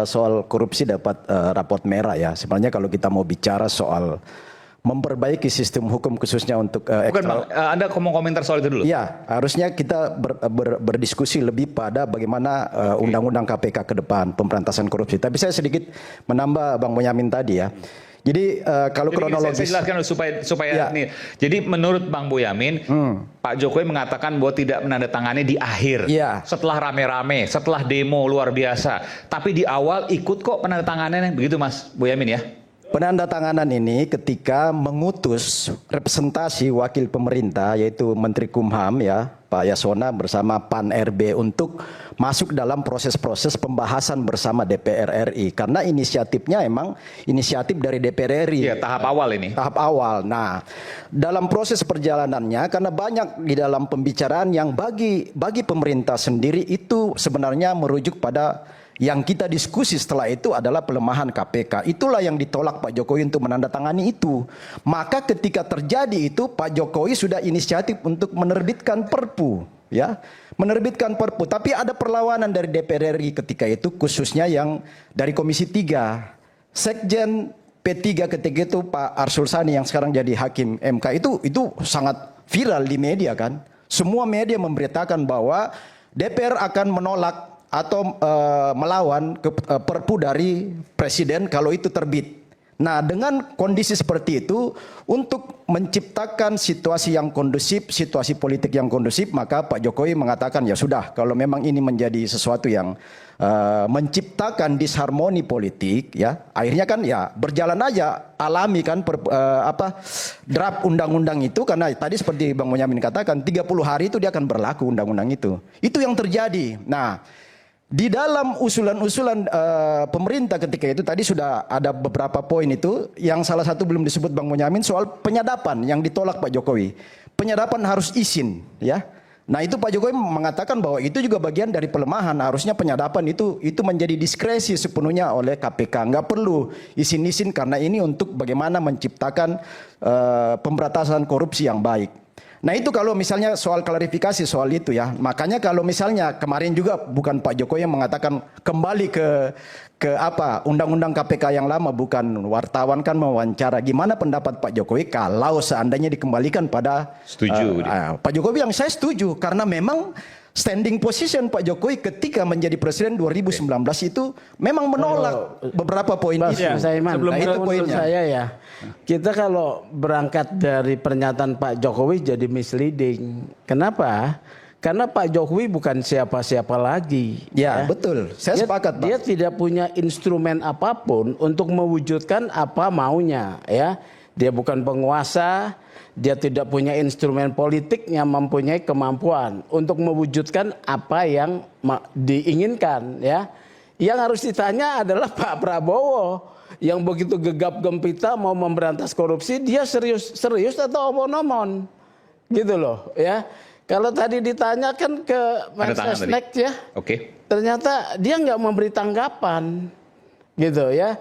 Soal korupsi dapat raport merah ya. Sebenarnya kalau kita mau bicara soal memperbaiki sistem hukum khususnya untuk Bukan Bang, Anda mau komentar soal itu dulu? Ya, harusnya kita berdiskusi lebih pada bagaimana undang-undang KPK ke depan, pemberantasan korupsi. Tapi saya sedikit menambah Bang Bonyamin tadi ya. Jadi kalau kronologis, saya jelaskan supaya ya. nih. Jadi menurut Bang Boyamin, Pak Jokowi mengatakan bahwa tidak menandatangani di akhir, ya. setelah rame-rame, setelah demo luar biasa. Tapi di awal ikut kok penandatangannya, begitu Mas Boyamin ya? Penandatanganan ini ketika mengutus representasi wakil pemerintah yaitu Menteri Kumham ya Pak Yasona bersama PAN RB untuk masuk dalam proses-proses pembahasan bersama DPR RI karena inisiatifnya emang inisiatif dari DPR RI. Iya, tahap awal ini. Tahap awal. Nah, dalam proses perjalanannya karena banyak di dalam pembicaraan yang bagi pemerintah sendiri itu sebenarnya merujuk pada yang kita diskusi setelah itu adalah pelemahan KPK. Itulah yang ditolak Pak Jokowi untuk menandatangani itu. Maka ketika terjadi itu Pak Jokowi sudah inisiatif untuk menerbitkan Perpu, ya, menerbitkan Perpu. Tapi ada perlawanan dari DPR RI ketika itu, khususnya yang dari Komisi 3. Sekjen P3 ketika itu Pak Arsul Sani yang sekarang jadi hakim MK itu sangat viral di media kan. Semua media memberitakan bahwa DPR akan menolak atau melawan Perpu dari Presiden kalau itu terbit. Nah, dengan kondisi seperti itu, untuk menciptakan situasi yang kondusif, situasi politik yang kondusif, maka Pak Jokowi mengatakan ya sudah, kalau memang ini menjadi sesuatu yang menciptakan disharmoni politik, ya akhirnya kan ya berjalan aja alami kan draft undang-undang itu karena tadi seperti Bang Bonyamin katakan 30 hari itu dia akan berlaku undang-undang itu. Itu yang terjadi. Nah, di dalam usulan-usulan pemerintah ketika itu tadi sudah ada beberapa poin itu yang salah satu belum disebut Bang Bonyamin soal penyadapan yang ditolak Pak Jokowi. Penyadapan harus izin ya. Nah itu Pak Jokowi mengatakan bahwa itu juga bagian dari pelemahan. Harusnya penyadapan itu menjadi diskresi sepenuhnya oleh KPK. Nggak perlu izin-izin karena ini untuk bagaimana menciptakan pemberantasan korupsi yang baik. Nah itu kalau misalnya soal klarifikasi soal itu ya. Makanya kalau misalnya kemarin juga bukan Pak Jokowi yang mengatakan kembali ke undang-undang KPK yang lama, bukan wartawan kan mewawancara. Gimana pendapat Pak Jokowi kalau seandainya dikembalikan pada setuju. Pak Jokowi yang saya setuju karena memang standing position Pak Jokowi ketika menjadi presiden 2019 itu memang menolak beberapa poin itu. Ya, sebelum nah, itu poinnya. Saya ya, kita kalau berangkat dari pernyataan Pak Jokowi jadi misleading. Kenapa? Karena Pak Jokowi bukan siapa-siapa lagi. Ya, betul. Saya sepakat, Pak. Dia tidak punya instrumen apapun untuk mewujudkan apa maunya, ya. Dia bukan penguasa, dia tidak punya instrumen politik yang mempunyai kemampuan untuk mewujudkan apa yang diinginkan, ya. Yang harus ditanya adalah Pak Prabowo yang begitu gegap gempita mau memberantas korupsi, dia serius atau omon-omon, gitu loh, ya. Kalau tadi ditanyakan ke Mensesnek ya, ternyata dia nggak memberi tanggapan, gitu ya.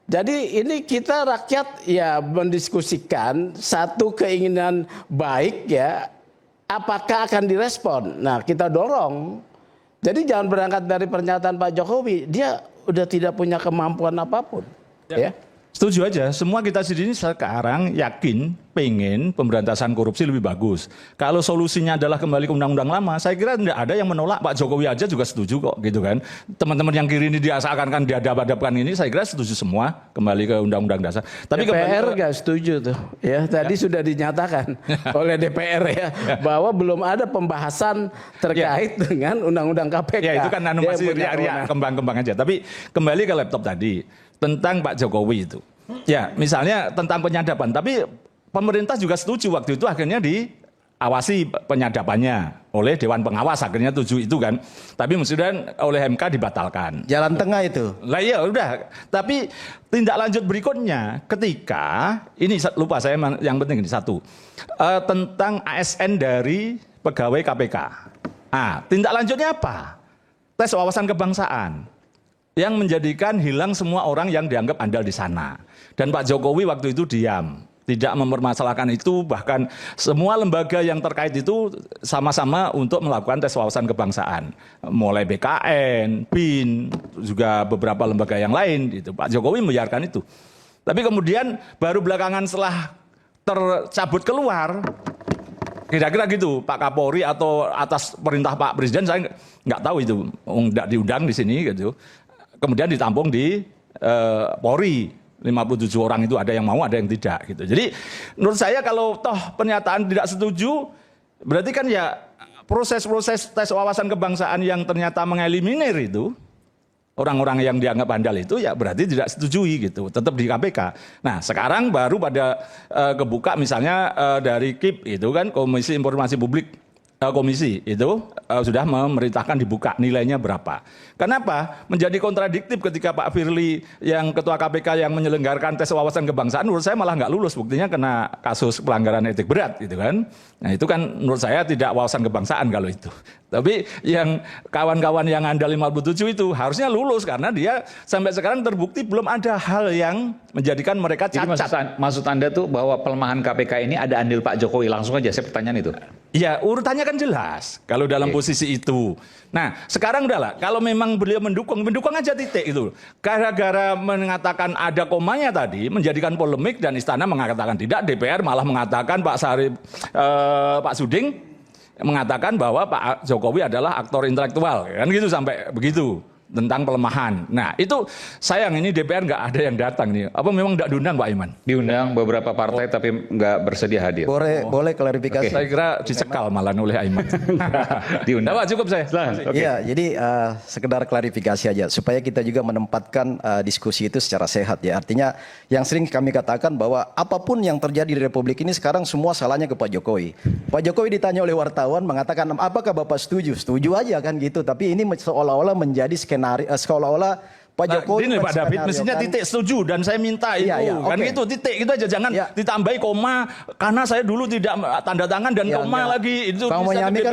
Jadi ini kita rakyat ya mendiskusikan satu keinginan baik ya, apakah akan direspon. Nah kita dorong. Jadi jangan berangkat dari pernyataan Pak Jokowi, dia udah tidak punya kemampuan apapun. Ya. Setuju aja, semua kita sendiri sekarang yakin pengen pemberantasan korupsi lebih bagus. Kalau solusinya adalah kembali ke undang-undang lama, saya kira tidak ada yang menolak. Pak Jokowi aja juga setuju kok, gitu kan. Teman-teman yang kiri ini diasakan dihadap-hadapkan ini, saya kira setuju semua kembali ke undang-undang dasar. Tapi DPR nggak setuju tuh, ya tadi sudah dinyatakan oleh DPR ya bahwa belum ada pembahasan terkait dengan undang-undang KPK. Ya itu kan masih ria-ria kembang-kembang aja. Tapi kembali ke laptop tadi tentang Pak Jokowi itu. Ya, misalnya tentang penyadapan, tapi pemerintah juga setuju waktu itu akhirnya diawasi penyadapannya oleh Dewan Pengawas, akhirnya setuju itu kan. Tapi mestinya oleh MK dibatalkan. Jalan tengah itu. Lah ya udah, tapi tindak lanjut berikutnya ketika ini lupa saya yang penting ini satu. Tentang ASN dari pegawai KPK. Tindak lanjutnya apa? Tes wawasan kebangsaan. Yang menjadikan hilang semua orang yang dianggap andal di sana. Dan Pak Jokowi waktu itu diam, tidak mempermasalahkan itu, bahkan semua lembaga yang terkait itu sama-sama untuk melakukan tes wawasan kebangsaan, mulai BKN, BIN, juga beberapa lembaga yang lain. Gitu. Pak Jokowi membiarkan itu. Tapi kemudian baru belakangan setelah tercabut keluar, kira-kira gitu, Pak Kapolri atau atas perintah Pak Presiden, saya nggak tahu itu, nggak diundang di sini gitu. Kemudian ditampung di Polri. 57 orang itu ada yang mau, ada yang tidak gitu. Jadi menurut saya kalau toh pernyataan tidak setuju, berarti kan ya proses-proses tes wawasan kebangsaan yang ternyata mengeliminir itu orang-orang yang dianggap bandal itu ya berarti tidak setujui gitu, tetap di KPK. Nah sekarang baru pada kebuka misalnya dari KIP itu kan, Komisi Informasi Publik, komisi itu sudah memerintahkan dibuka nilainya berapa. Kenapa? Menjadi kontradiktif ketika Pak Firly yang ketua KPK yang menyelenggarakan tes wawasan kebangsaan menurut saya malah nggak lulus, buktinya kena kasus pelanggaran etik berat gitu kan. Nah itu kan menurut saya tidak wawasan kebangsaan kalau itu. Tapi yang kawan-kawan yang andal 57 itu harusnya lulus karena dia sampai sekarang terbukti belum ada hal yang menjadikan mereka cacat. Jadi maksud Anda tuh bahwa pelemahan KPK ini ada andil Pak Jokowi, langsung aja saya pertanyaan itu. Ya urutannya kan jelas kalau dalam posisi itu. Nah sekarang udahlah, kalau memang beliau mendukung aja titik itu. Gara-gara mengatakan ada komanya tadi menjadikan polemik dan istana mengatakan tidak, DPR malah mengatakan Pak Suding mengatakan bahwa Pak Jokowi adalah aktor intelektual, kan gitu sampai begitu tentang pelemahan. Nah itu sayang ini DPR nggak ada yang datang nih. Apa memang nggak diundang Pak Iman? Diundang beberapa partai tapi nggak bersedia hadir. Boleh klarifikasi. Saya kira dicekal malah oleh Aiman. Diundang. Pak cukup saya. Iya, jadi sekedar klarifikasi aja supaya kita juga menempatkan diskusi itu secara sehat ya. Artinya yang sering kami katakan bahwa apapun yang terjadi di Republik ini sekarang semua salahnya ke Pak Jokowi. Pak Jokowi ditanya oleh wartawan mengatakan apakah Bapak setuju? Setuju aja kan gitu. Tapi ini seolah-olah menjadi seolah-olah Pak Jokowi ini Pak David mestinya titik setuju dan saya minta itu kan itu titik itu aja, jangan ditambahi koma karena saya dulu tidak tanda tangan dan koma lagi itu. Bang Bonyamin kan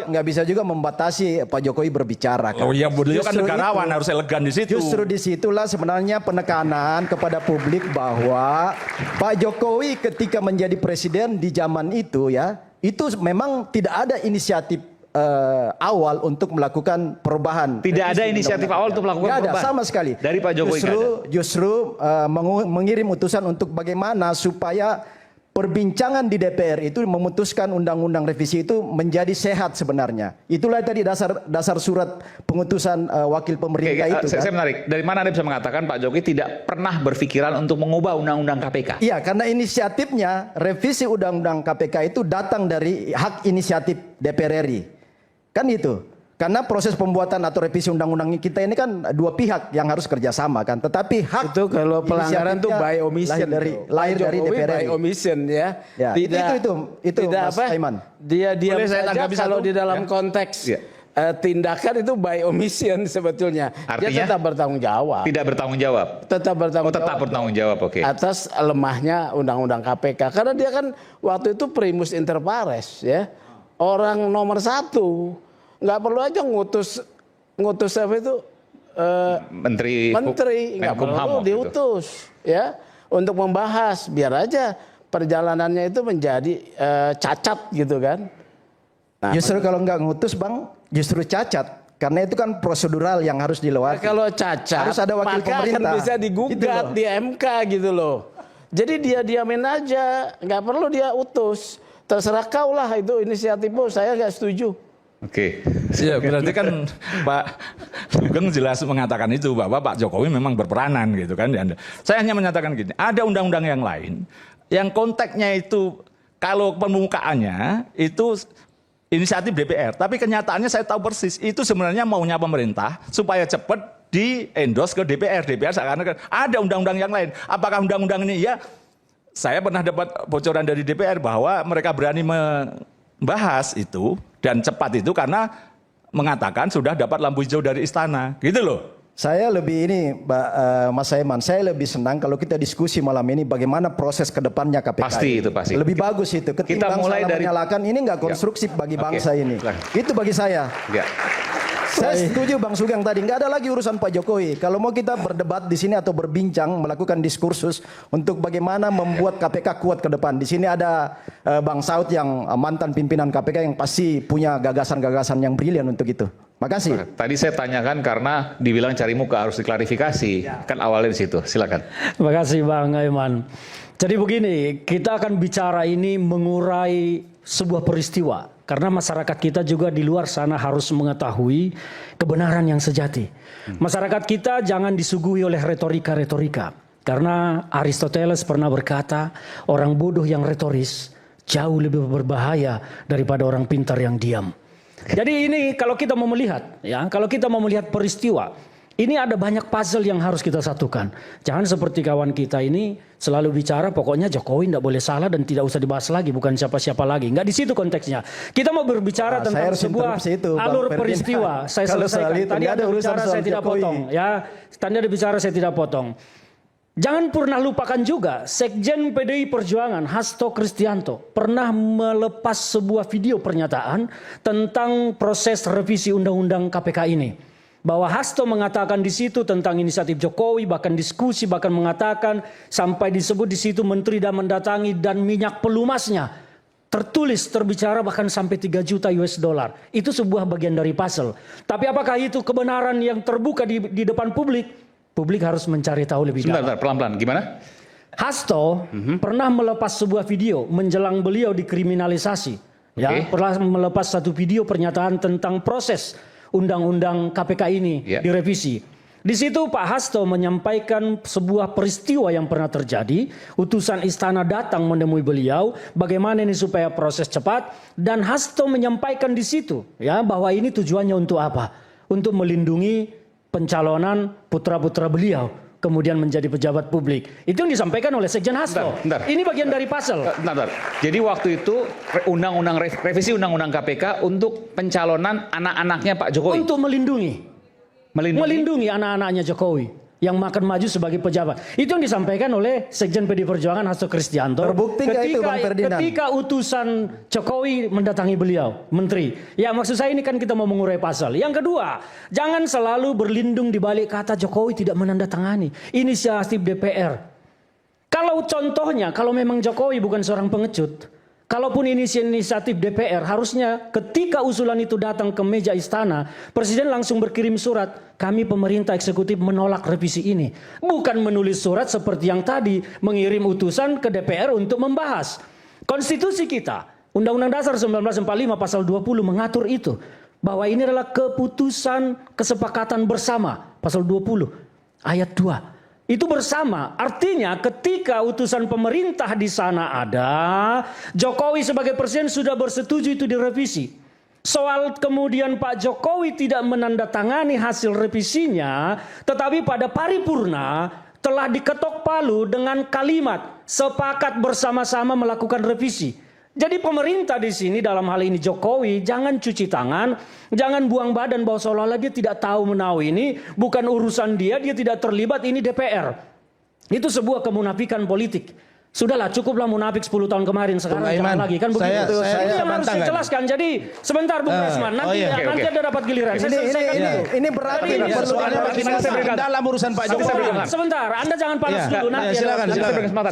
nggak bisa juga membatasi Pak Jokowi berbicara kan. Oh iya, beliau kan negarawan harus elegan di situ. Justru disitulah sebenarnya penekanan kepada publik bahwa Pak Jokowi ketika menjadi presiden di zaman itu ya, itu memang tidak ada inisiatif awal untuk melakukan perubahan. Tidak ada inisiatif awal untuk melakukan perubahan. Sama sekali. Dari Pak Jokowi justru mengirim utusan untuk bagaimana supaya perbincangan di DPR itu memutuskan undang-undang revisi itu menjadi sehat sebenarnya. Itulah tadi dasar surat pengutusan wakil pemerintah itu. Saya menarik. Dari mana Anda bisa mengatakan Pak Jokowi tidak pernah berpikiran untuk mengubah undang-undang KPK? Iya, karena inisiatifnya revisi undang-undang KPK itu datang dari hak inisiatif DPR RI. Kan itu. Karena proses pembuatan atau revisi undang-undang kita ini kan dua pihak yang harus kerjasama kan. Tetapi hak itu kalau pelanggaran itu by omission lahir dari DPR by omission ya. Tidak itu tidak Mas Aiman. Dia diam saja kalau di dalam konteks tindakan itu by omission sebetulnya. Artinya, dia tetap bertanggung jawab. Tidak bertanggung jawab. Tetap bertanggung jawab. Tetap bertanggung jawab, oke. Atas lemahnya undang-undang KPK karena dia kan waktu itu primus inter pares ya. Orang nomor satu, nggak perlu aja ngutus apa itu menteri nggak perlu diutus ya untuk membahas, biar aja perjalanannya itu menjadi cacat gitu kan. Nah, justru kalau nggak ngutus Bang, justru cacat. Karena itu kan prosedural yang harus dilewati. Kalau cacat, harus ada wakil pemerintah. Akan bisa digugat di MK gitu loh. Jadi dia diamin aja, nggak perlu dia utus. Terserah kau lah itu inisiatifmu, saya nggak setuju. Oke. Ya berarti kan Pak Sugeng jelas mengatakan itu bahwa Pak Jokowi memang berperanan gitu kan. Saya hanya menyatakan gini, ada undang-undang yang lain yang konteksnya itu kalau permukaannya itu inisiatif DPR, tapi kenyataannya saya tahu persis itu sebenarnya maunya pemerintah supaya cepat di-endorse ke DPR. DPR seakan-akan ada undang-undang yang lain. Apakah undang-undang ini ya? Saya pernah dapat bocoran dari DPR bahwa mereka berani membahas itu dan cepat itu karena mengatakan sudah dapat lampu hijau dari istana, gitu loh. Saya lebih ini, Mas Saiman, saya lebih senang kalau kita diskusi malam ini bagaimana proses kedepannya KPK. Pasti. Lebih bagus itu. Ketimbang kita mulai dari menyalakan ini nggak konstruksif bagi bangsa ini. Itu bagi saya. Saya setuju Bang Sugeng tadi, nggak ada lagi urusan Pak Jokowi. Kalau mau kita berdebat di sini atau berbincang, melakukan diskursus untuk bagaimana membuat KPK kuat ke depan. Di sini ada Bang Saud yang mantan pimpinan KPK yang pasti punya gagasan-gagasan yang brilian untuk itu. Makasih. Tadi saya tanyakan karena dibilang cari muka harus diklarifikasi. Kan awalnya di situ. Silakan. Terima kasih Bang Aiman. Jadi begini, kita akan bicara ini mengurai sebuah peristiwa. Karena masyarakat kita juga di luar sana harus mengetahui kebenaran yang sejati. Masyarakat kita jangan disuguhi oleh retorika-retorika. Karena Aristoteles pernah berkata, orang bodoh yang retoris jauh lebih berbahaya daripada orang pintar yang diam. Jadi ini kalau kita mau melihat, ya, kalau kita mau melihat peristiwa, ini ada banyak puzzle yang harus kita satukan. Jangan seperti kawan kita ini selalu bicara pokoknya Jokowi tidak boleh salah dan tidak usah dibahas lagi, bukan siapa-siapa lagi. Enggak di situ konteksnya. Kita mau berbicara tentang sebuah alur peristiwa. Saya selesaikan. Tadi ada bicara saya tidak potong, ya. Tadi ada bicara saya tidak potong. Jangan pernah lupakan juga Sekjen PDI Perjuangan Hasto Kristianto pernah melepas sebuah video pernyataan tentang proses revisi undang-undang KPK ini. Bahwa Hasto mengatakan di situ tentang inisiatif Jokowi, bahkan diskusi, bahkan mengatakan sampai disebut di situ menteri dan mendatangi dan minyak pelumasnya. Tertulis, terbicara bahkan sampai 3 juta US dollar. Itu sebuah bagian dari puzzle. Tapi apakah itu kebenaran yang terbuka di depan publik? Publik harus mencari tahu lebih dalam. Sebentar, pelan-pelan. Gimana? Hasto pernah melepas sebuah video menjelang beliau dikriminalisasi. Ya, pernah melepas satu video pernyataan tentang proses undang-undang KPK ini direvisi. Di situ Pak Hasto menyampaikan sebuah peristiwa yang pernah terjadi. Utusan istana datang menemui beliau. Bagaimana ini supaya proses cepat. Dan Hasto menyampaikan di situ ya bahwa ini tujuannya untuk apa? Untuk melindungi pencalonan putra-putra beliau kemudian menjadi pejabat publik. Itu yang disampaikan oleh Sekjen Hasto. Ini bagian dari puzzle. Jadi waktu itu revisi undang-undang KPK untuk pencalonan anak-anaknya Pak Jokowi. Untuk melindungi anak-anaknya Jokowi yang akan maju sebagai pejabat. Itu yang disampaikan oleh Sekjen PDI Perjuangan Hasto Kristianto. Terbukti nggak itu Bang Ferdinand? Ketika utusan Jokowi mendatangi beliau, menteri. Ya maksud saya ini kan kita mau mengurai pasal. Yang kedua, jangan selalu berlindung di balik kata Jokowi tidak menandatangani inisiatif DPR. Kalau contohnya, kalau memang Jokowi bukan seorang pengecut, kalaupun inisiatif DPR, harusnya ketika usulan itu datang ke meja istana, Presiden langsung berkirim surat, kami pemerintah eksekutif menolak revisi ini. Bukan menulis surat seperti yang tadi, mengirim utusan ke DPR untuk membahas. Konstitusi kita, Undang-Undang Dasar 1945 pasal 20 mengatur itu. Bahwa ini adalah keputusan kesepakatan bersama, pasal 20 ayat 2. Itu bersama, artinya ketika utusan pemerintah di sana ada, Jokowi sebagai presiden sudah bersetuju itu direvisi. Soal kemudian Pak Jokowi tidak menandatangani hasil revisinya, tetapi pada paripurna telah diketok palu dengan kalimat sepakat bersama-sama melakukan revisi. Jadi pemerintah di sini dalam hal ini Jokowi jangan cuci tangan, jangan buang badan bahwa seolah-olah dia tidak tahu menahu ini bukan urusan dia tidak terlibat, ini DPR. Itu sebuah kemunafikan politik. Sudahlah, cukuplah munafik 10 tahun kemarin, sekarang jangan lagi kan begitu. Ini yang harus dijelaskan. Jadi sebentar Bung Resman, nanti ada dapat giliran. Ini berarti dalam urusan Pak Jokowi. Sebentar, Anda jangan panas dulu. Nanti silakan.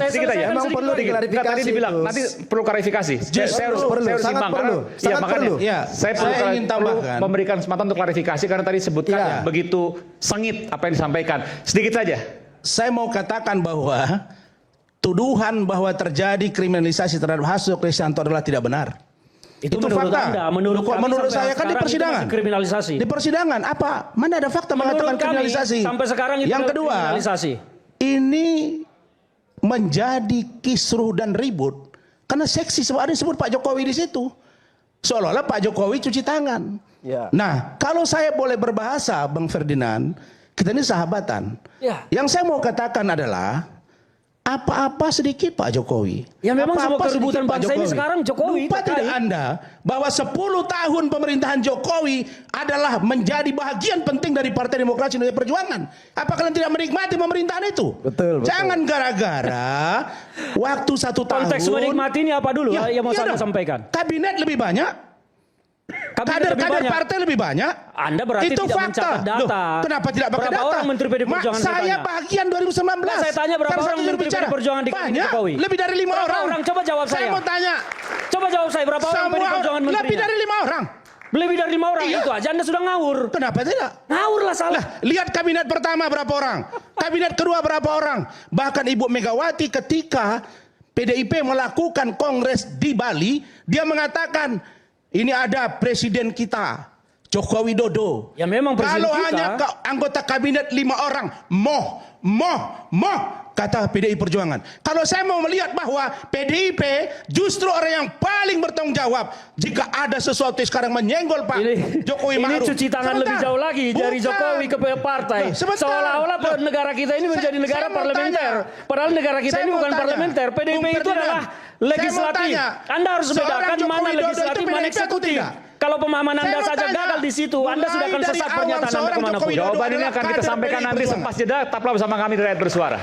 Sedikit aja. Memang perlu diklarifikasi. Tadi dibilang nanti perlu klarifikasi. Saya harus simbang karena saya perlu memberikan kesempatan untuk klarifikasi karena tadi sebutkan begitu sengit apa yang disampaikan. Sedikit saja. Saya mau katakan bahwa tuduhan bahwa terjadi kriminalisasi terhadap Hasto Kristianto adalah tidak benar. Itu menurut fakta. Anda, menurut saya kan di persidangan. Kriminalisasi. Di persidangan apa? Mana ada fakta mengatakan kriminalisasi? Sampai sekarang itu yang kedua, kriminalisasi. Ini menjadi kisruh dan ribut karena seksi ada disebut Pak Jokowi di situ. Seolah-olah Pak Jokowi cuci tangan. Nah, kalau saya boleh berbahasa Bang Ferdinand, kita ini sahabatan. Yang saya mau katakan adalah apa-apa sedikit Pak Jokowi. Ya memang semua keributan bangsa ini sekarang Jokowi. Lupa tidak Anda bahwa 10 tahun pemerintahan Jokowi adalah menjadi bagian penting dari Partai Demokrasi Indonesia Perjuangan. Apa kalian tidak menikmati pemerintahan itu? Betul. Jangan gara-gara waktu 1 tahun. Konteks menikmati ini apa dulu yang mau saya sampaikan? Kabinet lebih banyak, Kader-kader partai lebih banyak. Anda berarti itu tidak fakta. mencatat data. Loh, kenapa tidak pakai berapa data? orang Menteri PD Perjuangan saya tanya? bagian 2019. Nah, saya tanya berapa Kan orang satu Menteri bicara. PD Perjuangan di Banyak, Jokowi? lebih dari 5 Berapa orang. orang? Coba jawab Saya mau tanya. Coba jawab saya berapa orang PD Perjuangan menterinya? Lebih dari 5 orang. Lebih dari 5 orang, Iya. itu aja Anda sudah ngawur. Kenapa tidak? Ngawur lah salah. Lah, lihat kabinet pertama berapa orang, kabinet kedua berapa orang. Bahkan Ibu Megawati ketika PDIP melakukan kongres di Bali, dia mengatakan ini ada presiden kita, Joko Widodo. Ya memang presiden Kalau kita. hanya anggota kabinet 5 orang, kata PDI Perjuangan. Kalau saya mau melihat bahwa PDIP justru orang yang paling bertanggung jawab jika ada sesuatu yang sekarang menyenggol Pak Jokowi Ma'ruf. Ini cuci tangan lebih jauh lagi dari Jokowi ke partai. Seolah-olah negara kita ini menjadi negara parlementer. Padahal negara kita ini bukan parlementer. PDIP itu adalah legislatif. Anda harus bedakan mana legislatif, mana eksekutif. Kalau pemahaman Anda saja gagal di situ, Anda sudah akan sesat pernyataan Anda kemanapun. Jawaban ini akan kita sampaikan nanti selepas jeda. Tetaplah bersama kami di Rakyat Bersuara.